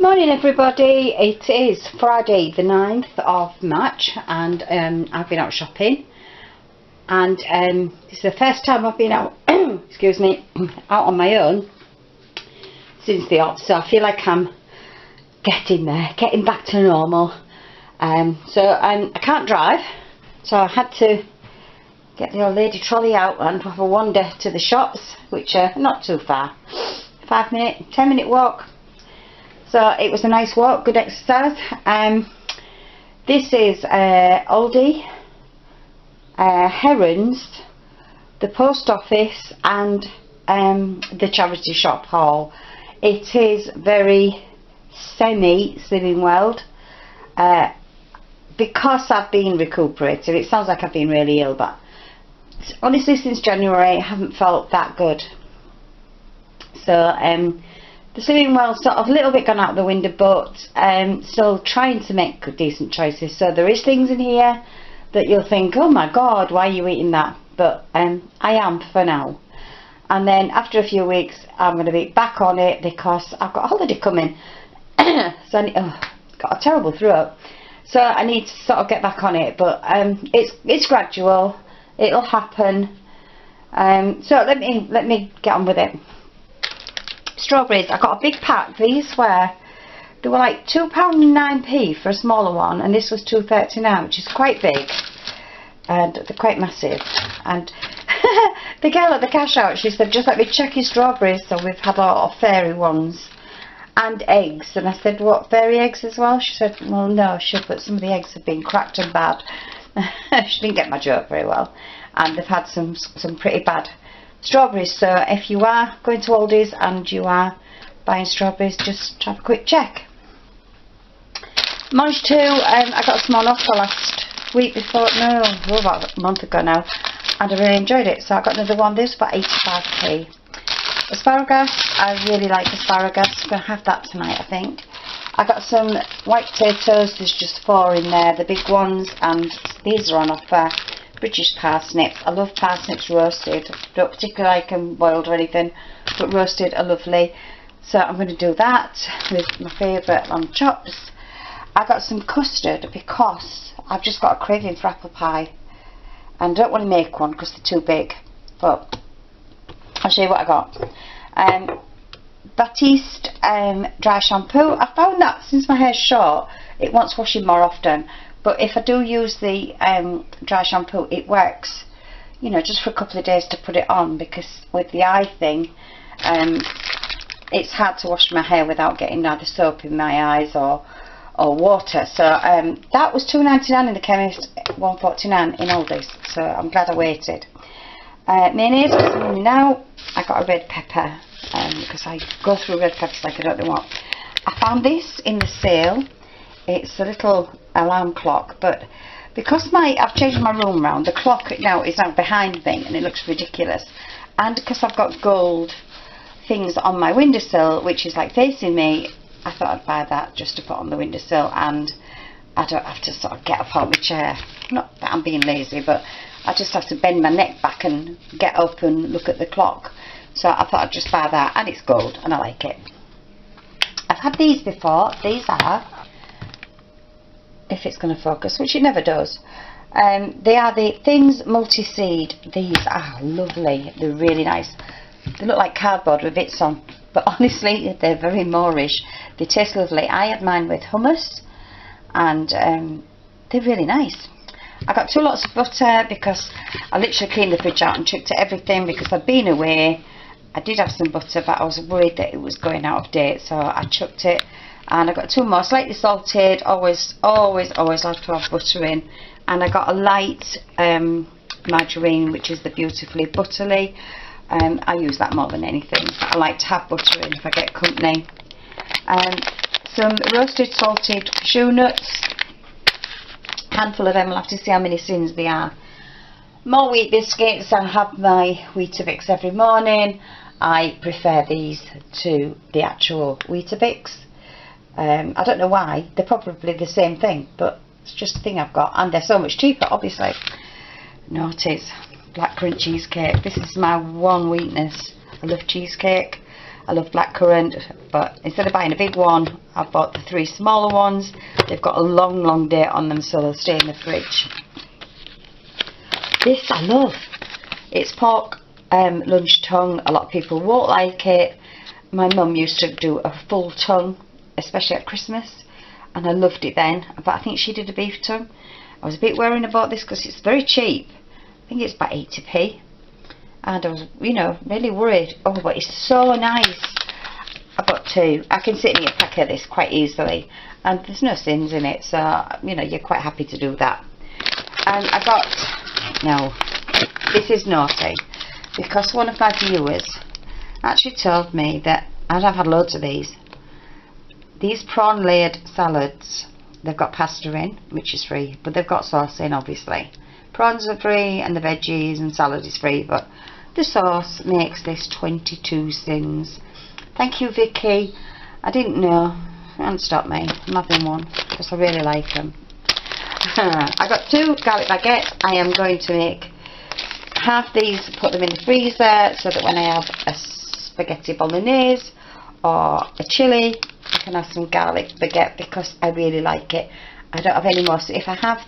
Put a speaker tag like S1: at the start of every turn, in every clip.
S1: Morning everybody, it is Friday the 9th of March and I've been out shopping and this is the first time I've been out, excuse me, out on my own since the off, so I feel like I'm getting there, getting back to normal. I can't drive, so I had to get the old lady trolley out and have a wander to the shops, which are not too far, 10-minute walk. So it was a nice walk, good exercise. This is Aldi Heron's, the post office and the charity shop haul. It is very semi-Slimming World. Because I've been recuperated, it sounds like I've been really ill, but honestly since January I haven't felt that good. So the Slimming World sort of a little bit gone out the window, but still trying to make decent choices. So there is things in here that you'll think, oh my god, why are you eating that? But I am for now. And then after a few weeks I'm going to be back on it because I've got a holiday coming. So I need, got a terrible throat, so I need to sort of get back on it. But it's gradual, it'll happen. So let me get on with it. Strawberries, I got a big pack. These were like £2.09 for a smaller one, and this was £2.39, which is quite big, and they're quite massive. And the girl at the cash out, she said, just let me check your strawberries. So we've had a lot of fairy ones and eggs, and I said, what, fairy eggs as well? She said, well no, but some of the eggs have been cracked and bad. She didn't get my joke very well, and they've had some pretty bad strawberries. So if you are going to Aldi's and you are buying strawberries, just have a quick check. Managed to, I got a small offer last week before, no, about a month ago now, and I really enjoyed it, so I got another one. This was about 85p. Asparagus, I really like asparagus, I'm going to have that tonight I think. I got some white potatoes, there's just 4 in there, the big ones, and these are on offer. British parsnips, I love parsnips roasted, don't particularly like them boiled or anything, but roasted are lovely. So I'm going to do that with my favourite lamb chops. I got some custard because I've just got a craving for apple pie, and I don't want to make one because they're too big, but I'll show you what I got. Batiste dry shampoo. I found that since my hair's short it wants washing more often, but if I do use the dry shampoo it works, you know, just for a couple of days to put it on, because with the eye thing it's hard to wash my hair without getting either soap in my eyes or water. So that was £2.99 in the chemist, £1.49 in Aldi's, so I'm glad I waited. Mayonnaise, now I got a red pepper because I go through red peppers like I don't know what. I found this in the sale. It's a little alarm clock, but because I've changed my room round, the clock now is now behind me and it looks ridiculous, and because I've got gold things on my windowsill which is like facing me, I thought I'd buy that just to put on the windowsill, and I don't have to sort of get up out of my chair. Not that I'm being lazy, but I just have to bend my neck back and get up and look at the clock. So I thought I'd just buy that, and it's gold and I like it. I've had these before. These are, if it's going to focus, which it never does, they are the Thins multi-seed. These are lovely, they're really nice. They look like cardboard with bits on, but honestly they're very Moorish. They taste lovely. I had mine with hummus, and they're really nice. I got 2 lots of butter because I literally cleaned the fridge out and chucked everything because I'd been away. I did have some butter, but I was worried that it was going out of date, so I chucked it. And I got 2 more, slightly salted. Always like to have butter in. And I got a light margarine, which is the Beautifully Butterly. I use that more than anything. I like to have butter in if I get company. Some roasted salted cashew nuts. Handful of them. I'll have to see how many sins they are. More wheat biscuits. I have my Weetabix every morning. I prefer these to the actual Weetabix. I don't know why, they're probably the same thing, but it's just a thing I've got, and they're so much cheaper obviously. Naughties, blackcurrant cheesecake, this is my one weakness. I love cheesecake, I love blackcurrant, but instead of buying a big one, I've bought the 3 smaller ones. They've got a long date on them, so they'll stay in the fridge. This I love. It's pork lunch tongue. A lot of people won't like it. My mum used to do a full tongue, especially at Christmas, and I loved it then, but I think she did a beef tongue. I was a bit worried about this because it's very cheap. I think it's about 80p, and I was, you know, really worried. Oh, but it's so nice. I got 2. I can sit and eat a pack of this quite easily, and there's no sins in it, so, you know, you're quite happy to do that. And I got, no, this is naughty, because one of my viewers actually told me that, and I've had loads of these prawn layered salads. They've got pasta in, which is free, but they've got sauce in, obviously. Prawns are free and the veggies and salad is free, but the sauce makes this 22 sins. Thank you, Vicky. I didn't know. It hasn't stopped me. I'm having one because I really like them. I got 2 garlic baguettes. I am going to make half these, put them in the freezer, so that when I have a spaghetti bolognese or a chili, I can have some garlic baguette, because I really like it. I don't have any more. So if I have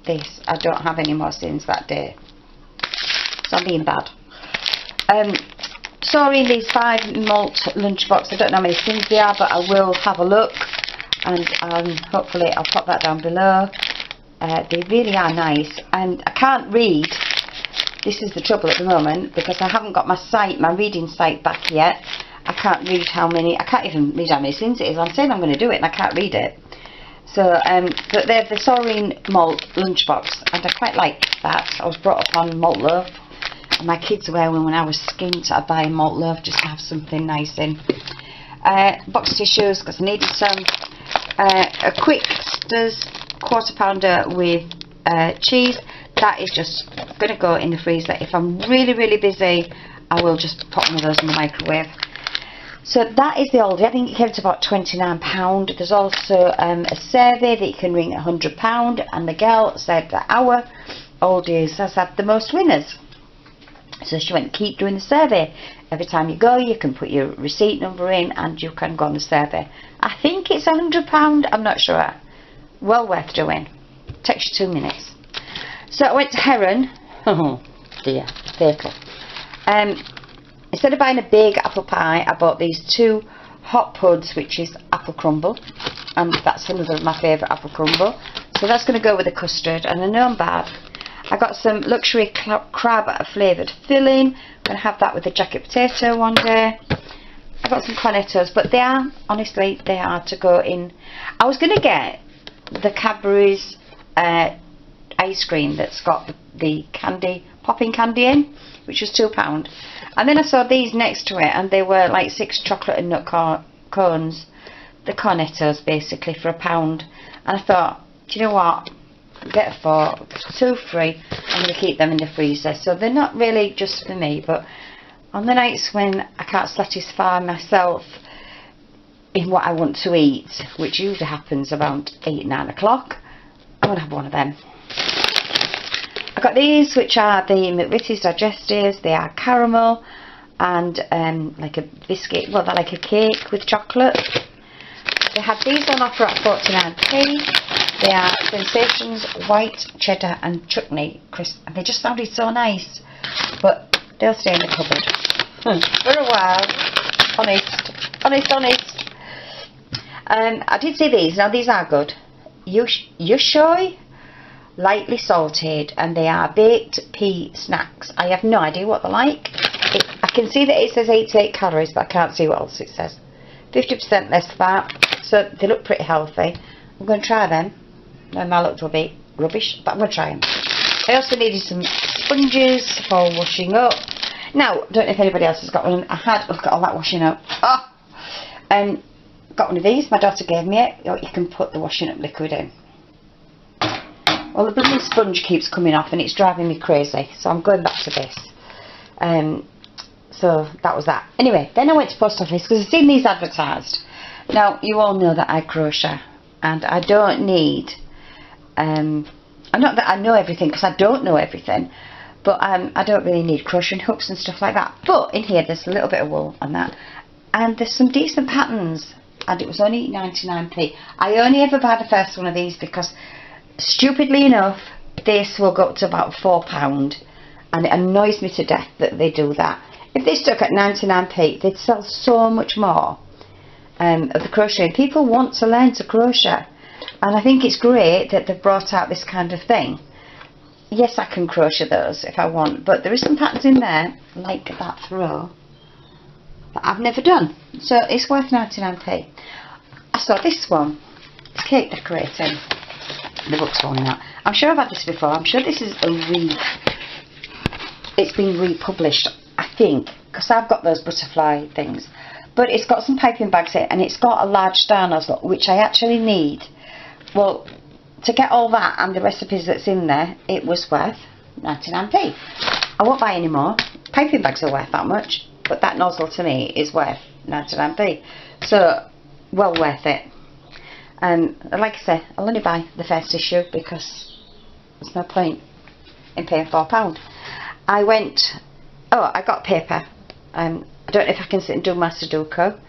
S1: this, I don't have any more sins that day. So I'm being bad. Sorry, these 5 malt lunchbox. I don't know how many sins they are, but I will have a look, and hopefully I'll pop that down below. They really are nice, and I can't read. This is the trouble at the moment, because I haven't got my reading site back yet. I can't read how many. I can't even read how many sins it is. I'm saying I'm going to do it, and I can't read it. So, but they're the Soreen malt lunchbox, and I quite like that. I was brought up on malt loaf, and my kids were, when I was skint, I'd buy malt loaf just to have something nice in. Box of tissues, because I needed some. A quick Stours quarter pounder with cheese. That is just going to go in the freezer. If I'm really busy, I will just pop one of those in the microwave. So that is the Aldi. I think it came to about £29. There's also a survey that you can ring £100, and the girl said that our Aldi's has had the most winners. So she went, keep doing the survey. Every time you go, you can put your receipt number in and you can go on the survey. I think it's £100, I'm not sure. Well worth doing. Takes you 2 minutes. So I went to Heron. Oh dear, fatal. Instead of buying a big apple pie, I bought these 2 hot puds, which is apple crumble, and that's another of my favourite, apple crumble. So that's going to go with the custard, and I know I'm bad. I got some luxury crab flavoured filling. I'm going to have that with a jacket potato one day. I got some cornettos, but they are, honestly, they are to go in. I was going to get the Cadbury's ice cream that's got the candy, popping candy in, which was £2. And then I saw these next to it, and they were like 6 chocolate and nut cones, the cornettos basically, for £1. And I thought, do you know what, get 4, 2 free. I'm going to keep them in the freezer. So they're not really just for me, but on the nights when I can't satisfy myself in what I want to eat, which usually happens around 8, 9 o'clock, I'm going to have one of them. I got these, which are the McVitie's digestives. They are caramel and like a biscuit, well, they're like a cake with chocolate. They had these on offer at 49p. They are Sensations white cheddar and chutney crisp, and they just sounded so nice, but they'll stay in the cupboard for a while. Honest. I did see these. Now these are good. Yushoi, lightly salted, and they are baked pea snacks. I have no idea what they're like. I can see that it says 88 calories, but I can't see what else it says. 50% less fat, so they look pretty healthy. I'm going to try them. They might look a bit rubbish, but I'm going to try them. I also needed some sponges for washing up. Now, I don't know if anybody else has got one. I had, look at all that washing up. Got one of these. My daughter gave me it. You can put the washing up liquid in. Well, the blooming sponge keeps coming off and it's driving me crazy, so I'm going back to this. So that was that. Anyway, then I went to post office because I've seen these advertised. Now, you all know that I crochet, and I don't need, not that I know everything, because I don't know everything, but I don't really need crochet hooks and stuff like that. But in here there's a little bit of wool on that, and there's some decent patterns, and it was only 99p. I only ever buy the first one of these because, stupidly enough, this will go up to about £4, and it annoys me to death that they do that. If they stuck at 99p, they'd sell so much more of the crocheting. People want to learn to crochet, and I think it's great that they've brought out this kind of thing. Yes, I can crochet those if I want, but there is some patterns in there, like that throw, that I've never done, so it's worth 99p. I saw this one, it's cake decorating. The book's falling out. I'm sure I've had this before. I'm sure this is it's been republished, I think, because I've got those butterfly things. But it's got some piping bags in it, and it's got a large star nozzle, which I actually need. Well, to get all that and the recipes that's in there, it was worth 99p. I won't buy any more. Piping bags are worth that much, but that nozzle to me is worth 99p. So, well worth it. Like I say, I'll only buy the first issue because there's no point in paying £4. I got paper. I don't know if I can sit and do my Sudoku.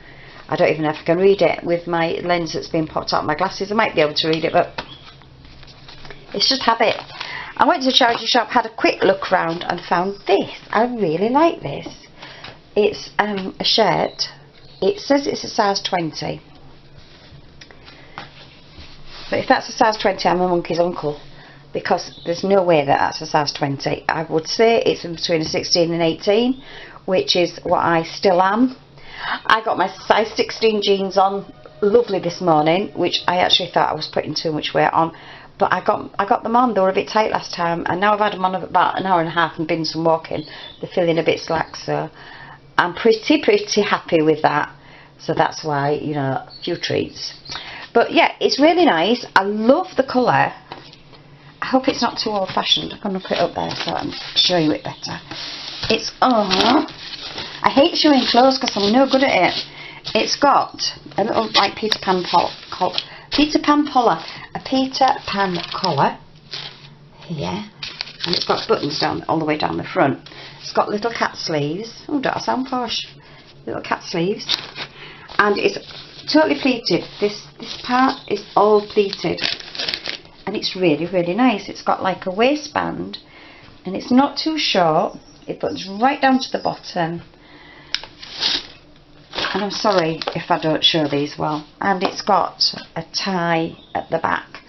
S1: I don't even know if I can read it with my lens that's been popped out of my glasses. I might be able to read it, but it's just habit. I went to the charity shop, had a quick look round and found this. I really like this. It's a shirt. It says it's a size 20. But if that's a size 20, I'm a monkey's uncle, because there's no way that that's a size 20. I would say it's in between a 16 and 18, which is what I still am. I got my size 16 jeans on, lovely, this morning, which I actually thought I was putting too much weight on, but I got them on. They were a bit tight last time, and now I've had them on about an hour and a half and been some walking. They're feeling a bit slack, so I'm pretty happy with that. So that's why, you know, a few treats. But yeah, it's really nice. I love the colour. I hope it's not too old-fashioned. I'm going to put it up there so I can show you it better. It's, I hate showing clothes because I'm no good at it. It's got a little, like, Peter Pan collar, a Peter Pan collar here, and it's got buttons down all the way down the front. It's got little cat sleeves. Oh, don't I sound posh? Little cat sleeves, and it's totally pleated. This part is all pleated, and it's really nice. It's got like a waistband, and it's not too short. It buttons right down to the bottom, and I'm sorry if I don't show these well. And it's got a tie at the back,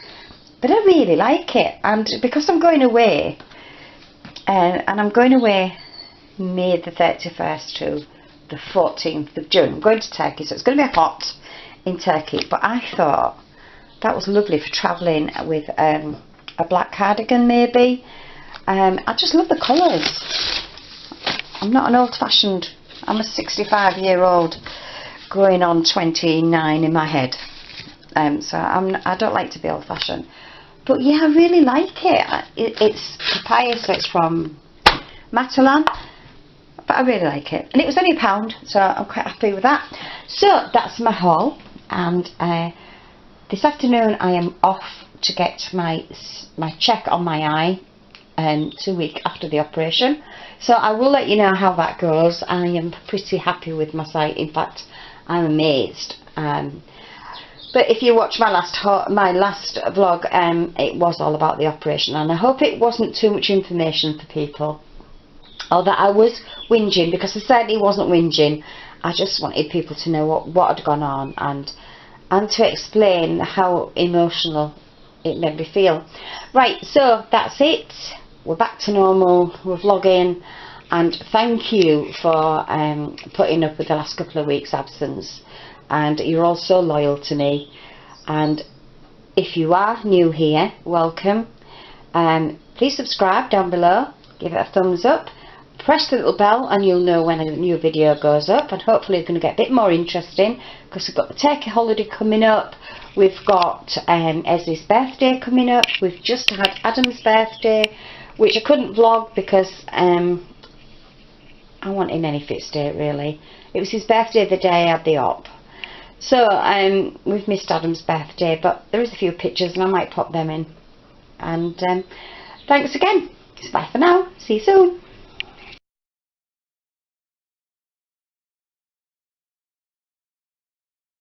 S1: but I really like it. And because I'm going away, and I'm going away May the 31st to the 14th of June. I'm going to Turkey, so it's going to be hot in Turkey, but I thought that was lovely for travelling with a black cardigan maybe. I just love the colours. I'm not an old-fashioned, I'm a 65-year-old going on 29 in my head, so I don't like to be old-fashioned, but yeah, I really like it. It's papaya, so it's from Matalan, but I really like it, and it was only £1, so I'm quite happy with that. So that's my haul, and this afternoon I am off to get my check on my eye 2 weeks after the operation, so I will let you know how that goes. I am pretty happy with my sight. In fact, I'm amazed. But if you watch my last vlog, it was all about the operation, and I hope it wasn't too much information for people, or that I was whinging, because I certainly wasn't whinging. I just wanted people to know what had gone on, and to explain how emotional it made me feel. Right, so that's it. We're back to normal. We're vlogging, and thank you for putting up with the last couple of weeks' absence, and you're all so loyal to me. And if you are new here, welcome. Please subscribe down below, give it a thumbs up, press the little bell, and you'll know when a new video goes up. And hopefully it's going to get a bit more interesting, because we've got the turkey holiday coming up, we've got Esley's birthday coming up, we've just had Adam's birthday, which I couldn't vlog because I wasn't in any fit state really. It was his birthday the day I had the op, so we've missed Adam's birthday, but there is a few pictures and I might pop them in. And thanks again. Bye for now. See you soon.